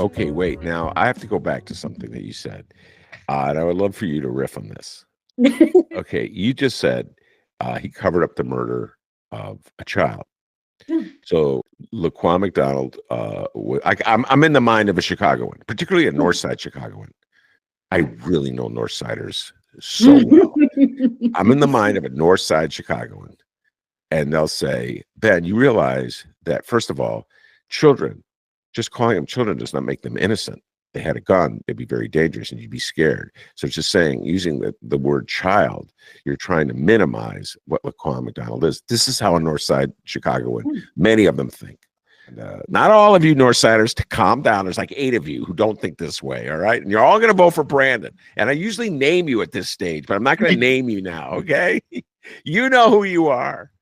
Okay, wait. Now I have to go back to something that you said, and I would love for you to riff on this. Okay, you just said he covered up the murder of a child. Yeah. So Laquan McDonald, I'm in the mind of a Chicagoan, particularly a North Side Chicagoan. I really know North Siders so well. I'm in the mind of a North Side Chicagoan, and they'll say, Ben, you realize that, first of all, children, just calling them children does not make them innocent. They had a gun, it'd be very dangerous and you'd be scared. So it's just saying, using the word child, you're trying to minimize what Laquan McDonald is. This is how a North Side Chicagoan, many of them think. And, not all of you North Siders, to calm down. There's like 8 of you who don't think this way, all right? And you're all going to vote for Brandon. And I usually name you at this stage, but I'm not going to name you now, okay? You know who you are.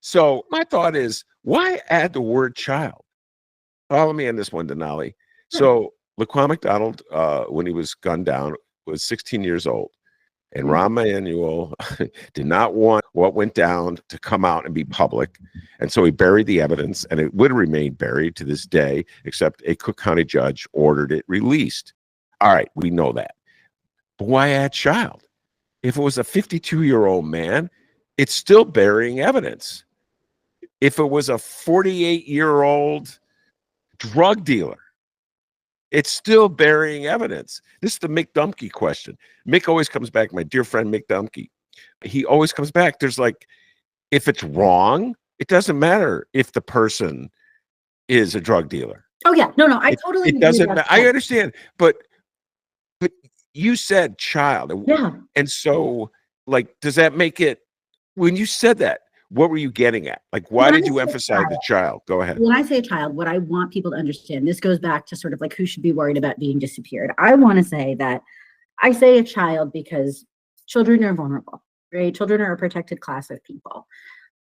So my thought is, why add the word child? Follow me on this one, Denali. So Laquan McDonald, when he was gunned down, was 16 years old. And Rahm Emanuel did not want what went down to come out and be public. And so he buried the evidence, and it would remain buried to this day, except a Cook County judge ordered it released. All right, we know that. But why add child? If it was a 52-year-old man, it's still burying evidence. If it was a 48-year-old drug dealer, it's still burying evidence. This is the Mick Dumke question. Mick always comes back, my dear friend Mick Dumke. He always comes back. There's like, if it's wrong, it doesn't matter if the person is a drug dealer. Oh, yeah. No, I totally It doesn't matter. I understand. But you said child. Yeah. And so, like, does that make it, when you said that, what were you getting at? Like, why did you emphasize the child? Go ahead. When I say child, what I want people to understand, this goes back to sort of like who should be worried about being disappeared. I want to say that I say a child because children are vulnerable, right? Children are a protected class of people.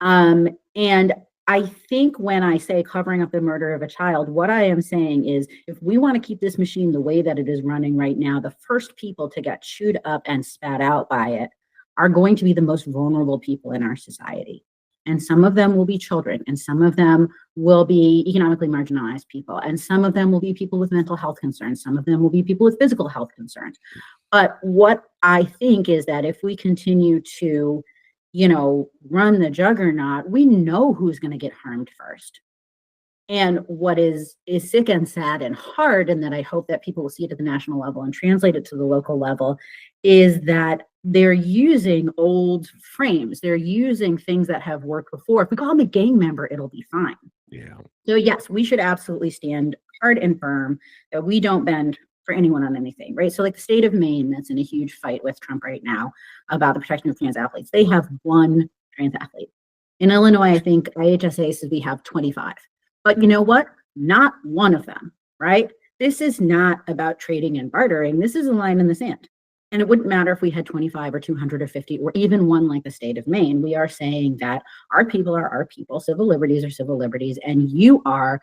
And I think when I say covering up the murder of a child, what I am saying is if we want to keep this machine the way that it is running right now, the first people to get chewed up and spat out by it are going to be the most vulnerable people in our society. And some of them will be children, and some of them will be economically marginalized people, and some of them will be people with mental health concerns. Some of them will be people with physical health concerns. But what I think is that if we continue to, run the juggernaut, we know who's going to get harmed first. And what is sick and sad and hard, and that I hope that people will see it at the national level and translate it to the local level, is that they're using old frames. They're using things that have worked before. If we call them a gang member, it'll be fine. Yeah. So yes, we should absolutely stand hard and firm that we don't bend for anyone on anything, right? So like the state of Maine, that's in a huge fight with Trump right now about the protection of trans athletes. They have one trans athlete. In Illinois, I think IHSA says we have 25. But you know what? Not one of them, right? This is not about trading and bartering. This is a line in the sand. And it wouldn't matter if we had 25 or 200 or 50 or even one like the state of Maine. We are saying that our people are our people, civil liberties are civil liberties, and you are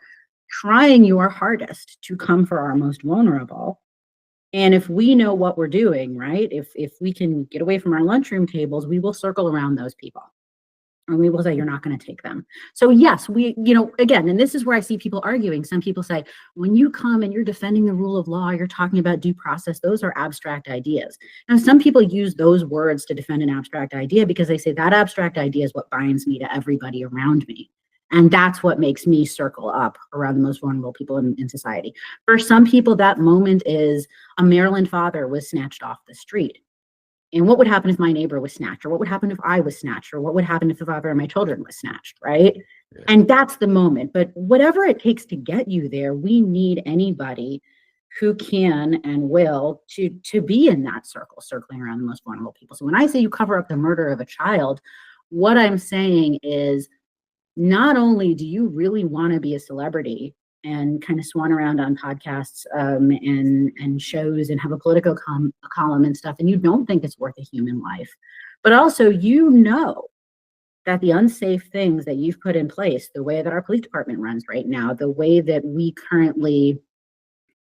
trying your hardest to come for our most vulnerable. And if we know what we're doing, right, if we can get away from our lunchroom tables, we will circle around those people. And we will say, you're not going to take them. So yes, we, again, and this is where I see people arguing. Some people say, when you come and you're defending the rule of law, you're talking about due process, those are abstract ideas. Now, some people use those words to defend an abstract idea because they say that abstract idea is what binds me to everybody around me. And that's what makes me circle up around the most vulnerable people in society. For some people, that moment is a Maryland father was snatched off the street. And what would happen if my neighbor was snatched? Or what would happen if I was snatched? Or what would happen if the father of my children was snatched, right? Yeah. And that's the moment. But whatever it takes to get you there, we need anybody who can and will to be in that circle, circling around the most vulnerable people. So when I say you cover up the murder of a child, what I'm saying is not only do you really want to be a celebrity and kind of swan around on podcasts and shows and have a political column and stuff, and you don't think it's worth a human life, but also that the unsafe things that you've put in place, the way that our police department runs right now, the way that we currently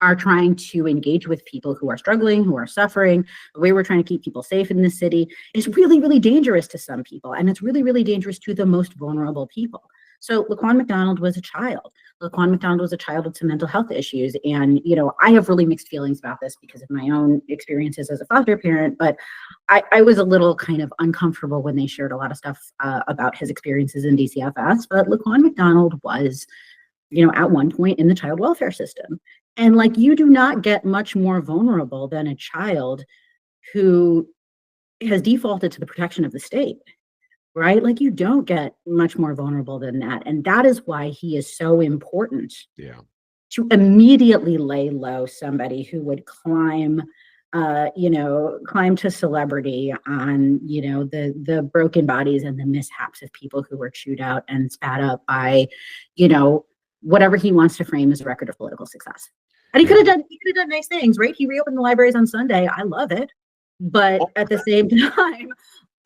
are trying to engage with people who are struggling, who are suffering, the way we're trying to keep people safe in this city is really, really dangerous to some people. And it's really, really dangerous to the most vulnerable people. So Laquan McDonald was a child. Laquan McDonald was a child with some mental health issues. And, I have really mixed feelings about this because of my own experiences as a foster parent, but I was a little kind of uncomfortable when they shared a lot of stuff about his experiences in DCFS. But Laquan McDonald was, at one point in the child welfare system. And like, you do not get much more vulnerable than a child who has defaulted to the protection of the state, right? Like, you don't get much more vulnerable than that. And that is why he is so important. Yeah. To immediately lay low somebody who would climb to celebrity on, the broken bodies and the mishaps of people who were chewed out and spat up by, whatever he wants to frame as a record of political success. And he could have done nice things, right? He reopened the libraries on Sunday. I love it. But at the same time,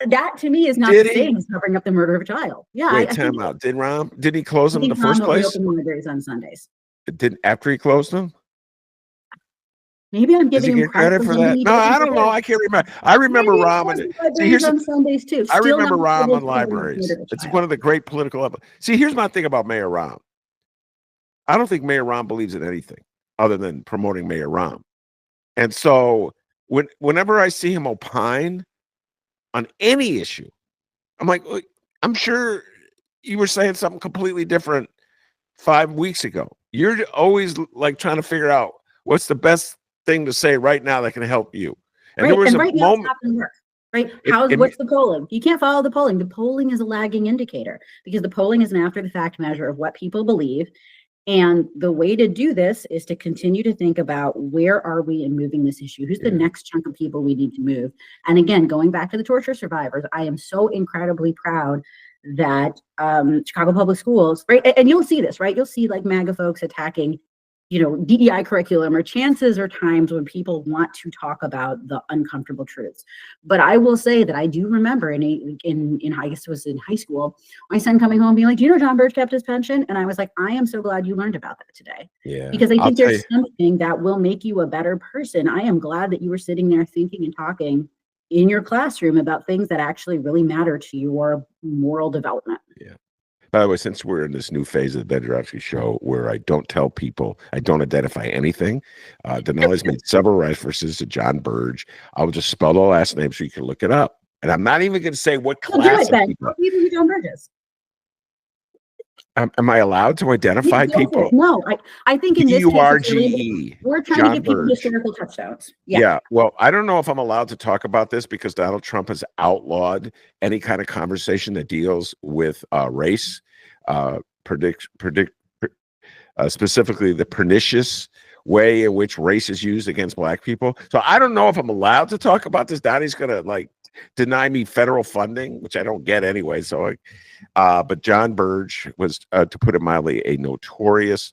that to me is not the same as covering up the murder of a child. Yeah. Wait, time out. Did he close them in the first place? Reopened the libraries on Sundays. After he closed them? Maybe I'm giving him credit for that. No, I don't know. I can't remember. I remember Rahm on Sundays too. I remember Rahm on libraries. It's one of the great political. See, here's my thing about Mayor Rahm. I don't think Mayor Rahm believes in anything other than promoting Mayor Rahm. And so whenever I see him opine on any issue, I'm like, I'm sure you were saying something completely different 5 weeks ago. You're always like trying to figure out what's the best thing to say right now that can help you. And right. there was and a right moment. Now it's not gonna work. Right? What's the polling? You can't follow the polling. The polling is a lagging indicator because the polling is an after the fact measure of what people believe. And the way to do this is to continue to think about where are we in moving this issue? Who's the next chunk of people we need to move? And again, going back to the torture survivors, I am so incredibly proud that Chicago Public Schools, right? And you'll see this, right? You'll see like MAGA folks attacking, DEI curriculum, or chances or times when people want to talk about the uncomfortable truths. But I will say that I do remember I guess it was in high school, my son coming home being like, John Birch kept his pension? And I was like, I am so glad you learned about that today. Yeah. Because I think there's something that will make you a better person. I am glad that you were sitting there thinking and talking in your classroom about things that actually really matter to your moral development. Yeah. By the way, since we're in this new phase of the Ben Joravsky Show where I don't tell people, I don't identify anything, Denali's made several references to John Burge. I will just spell the last name so you can look it up. And I'm not even going to say what class of people. Who John Burge is. Am I allowed to identify people? No, I think in this Burge. We're trying to give people historical touchdowns. Yeah. Well, I don't know if I'm allowed to talk about this because Donald Trump has outlawed any kind of conversation that deals with race, specifically the pernicious way in which race is used against Black people. So I don't know if I'm allowed to talk about this. Donnie's gonna deny me federal funding, which I don't get anyway. So, but John Burge was, to put it mildly, a notorious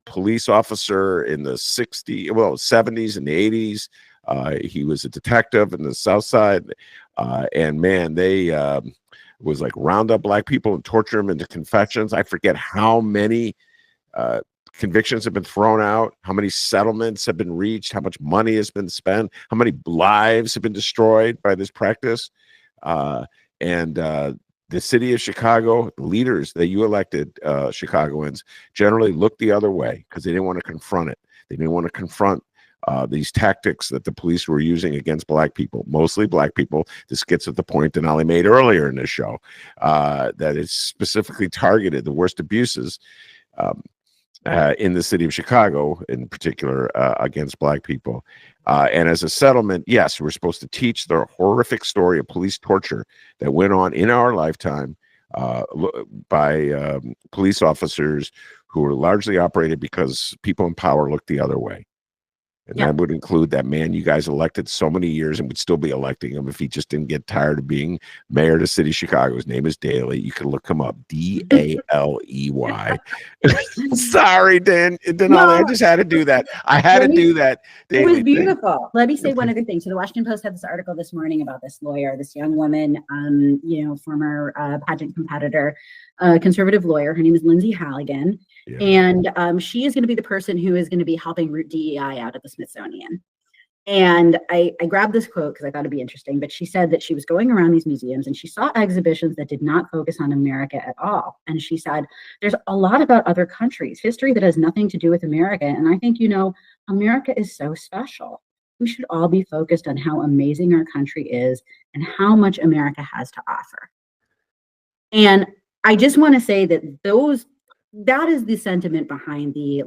police officer in the 70s and the 80s. He was a detective in the South Side, and man, they was like round up Black people and torture them into confessions. I forget how many convictions have been thrown out, how many settlements have been reached, how much money has been spent, how many lives have been destroyed by this practice. And the city of Chicago, the leaders that you elected, Chicagoans, generally looked the other way because they didn't want to confront it. They didn't want to confront these tactics that the police were using against Black people, mostly Black people. This gets at the point Denali made earlier in this show, that it's specifically targeted the worst abuses in the city of Chicago, in particular, against Black people. And as a settlement, yes, we're supposed to teach the horrific story of police torture that went on in our lifetime by police officers who were largely operated because people in power looked the other way. And that would include that man you guys elected so many years and would still be electing him if he just didn't get tired of being mayor of the city of Chicago. His name is Daley. You can look him up. Daley. Sorry, Denali. No, I just had to do that. I had to do that. It was beautiful. Let me say one other thing. So the Washington Post had this article this morning about this lawyer, this young woman, former pageant competitor, conservative lawyer. Her name is Lindsay Halligan. Yeah. And she is going to be the person who is going to be helping root DEI out at the Smithsonian. And I grabbed this quote because I thought it'd be interesting, but she said that she was going around these museums and she saw exhibitions that did not focus on America at all. And she said, there's a lot about other countries, history that has nothing to do with America. And I think, America is so special. We should all be focused on how amazing our country is and how much America has to offer. And I just want to say that is the sentiment behind the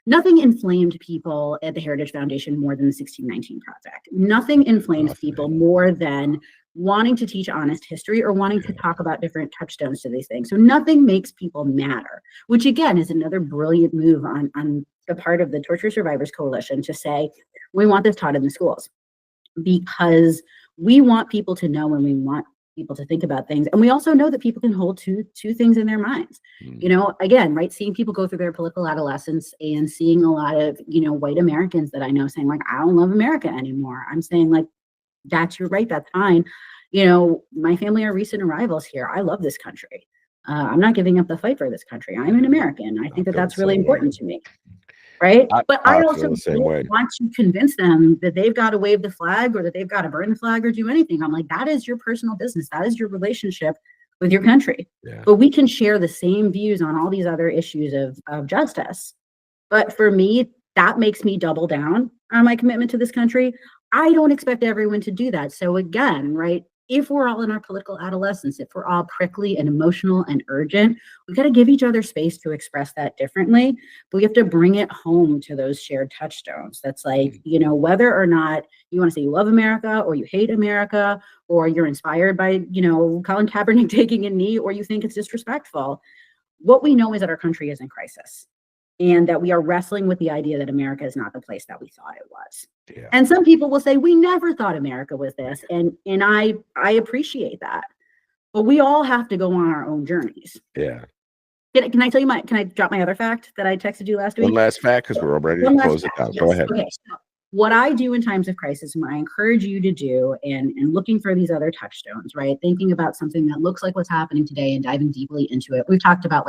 nothing inflamed people at the Heritage Foundation more than the 1619 Project. Nothing inflamed people more than wanting to teach honest history or wanting to talk about different touchstones to these things. So nothing makes people madder, which again is another brilliant move on the part of the Torture Survivors Coalition to say, we want this taught in the schools because we want people to know and we want people to think about things. And we also know that people can hold two things in their minds. Again, right, seeing people go through their political adolescence and seeing a lot of, white Americans that I know saying I don't love America anymore. I'm saying that's your right, that's fine. My family are recent arrivals here. I love this country. I'm not giving up the fight for this country. I'm an American. I think that's really important to me. Right. But I also don't want to convince them that they've got to wave the flag or that they've got to burn the flag or do anything. I'm like, that is your personal business. That is your relationship with your country. Yeah. But we can share the same views on all these other issues of justice. But for me, that makes me double down on my commitment to this country. I don't expect everyone to do that. So again, right, if we're all in our political adolescence, if we're all prickly and emotional and urgent, we've got to give each other space to express that differently. But we have to bring it home to those shared touchstones. That's whether or not you want to say you love America or you hate America, or you're inspired by, Colin Kaepernick taking a knee, or you think it's disrespectful. What we know is that our country is in crisis and that we are wrestling with the idea that America is not the place that we thought it was. Yeah. And some people will say, we never thought America was this. And I appreciate that. But we all have to go on our own journeys. Yeah. Can I tell you can I drop my other fact that I texted you last week? One last fact, because we're all ready to close it down. Yes. Go ahead. Okay. So what I do in times of crisis, and what I encourage you to do, and looking for these other touchstones, right? Thinking about something that looks like what's happening today and diving deeply into it. We've talked about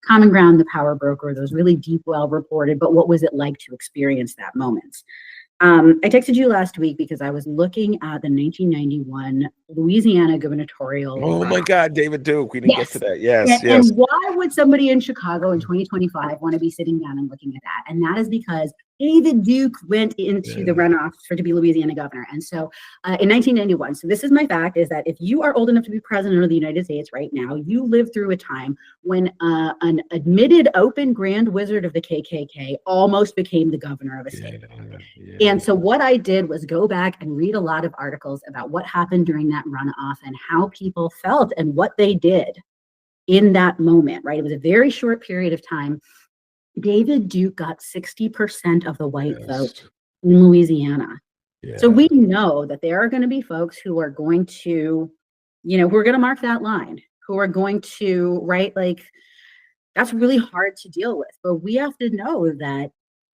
Common Ground, The Power Broker, those really deep, well-reported, but what was it like to experience that moment? I texted you last week because I was looking at the 1991 Louisiana gubernatorial. Oh my God, David Duke. We didn't get to that. Yes. And why would somebody in Chicago in 2025 want to be sitting down and looking at that? And that is because David Duke went into the runoff to be Louisiana governor. And so in 1991, so this is my fact, is that if you are old enough to be president of the United States right now, you lived through a time when an admitted open grand wizard of the KKK almost became the governor of a state. And so what I did was go back and read a lot of articles about what happened during that runoff and how people felt and what they did in that moment, right? It was a very short period of time. David Duke got 60% of the white vote in Louisiana. Yeah. So we know that there are going to be folks who are going to, who are going to mark that line, who are going to, right? That's really hard to deal with. But we have to know that,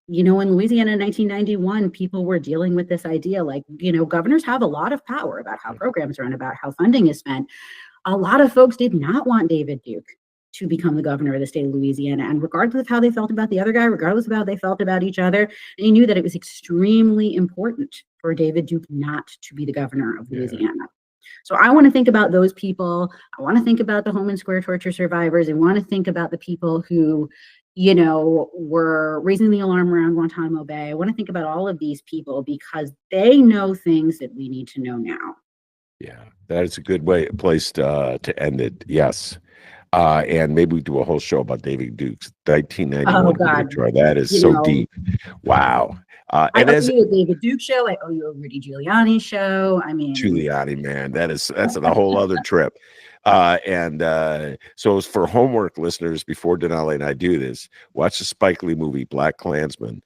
in Louisiana in 1991, people were dealing with this idea, governors have a lot of power about how programs run, about how funding is spent. A lot of folks did not want David Duke to become the governor of the state of Louisiana. And regardless of how they felt about the other guy, regardless of how they felt about each other, they knew that it was extremely important for David Duke not to be the governor of Louisiana. So I want to think about those people. I want to think about the Homan Square torture survivors. I want to think about the people who, were raising the alarm around Guantanamo Bay. I want to think about all of these people because they know things that we need to know now. Yeah, that is a good place to end it. Yes. And maybe we do a whole show about David Duke's 1991 tour. That is so deep. Wow. I owe you a David Duke show. I owe you a Rudy Giuliani show. I mean, Giuliani, man, that's a whole other trip. So as for homework, listeners, before Denali and I do this, watch the Spike Lee movie Black Klansman.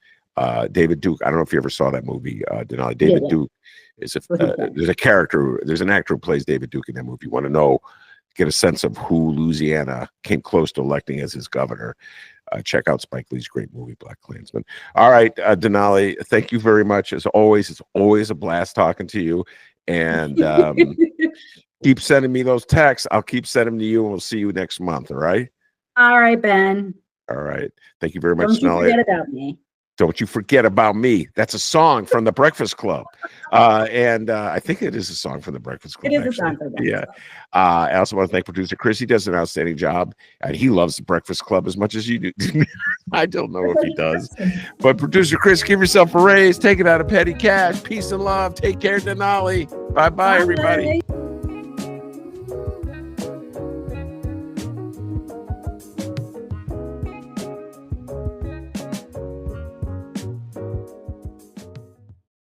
David Duke. I don't know if you ever saw that movie, Denali. David Duke is there's an actor who plays David Duke in that movie. You want to get a sense of who Louisiana came close to electing as his governor. Check out Spike Lee's great movie, Black Klansman. All right, Denali, thank you very much. As always, it's always a blast talking to you. And keep sending me those texts. I'll keep sending them to you, and we'll see you next month, all right? All right, Ben. All right. Thank you very much, Don't you Sonali. forget about me. Don't you forget about me. That's a song from the Breakfast Club. And I think it is a song from the Breakfast Club. It is actually. a song for the Breakfast Yeah. Club. I also want to thank producer Chris. He does an outstanding job. And he loves the Breakfast Club as much as you do. I don't know if he does. But producer Chris, give yourself a raise. Take it out of petty cash. Peace and love. Take care, Denali. Bye-bye, everybody. Bye.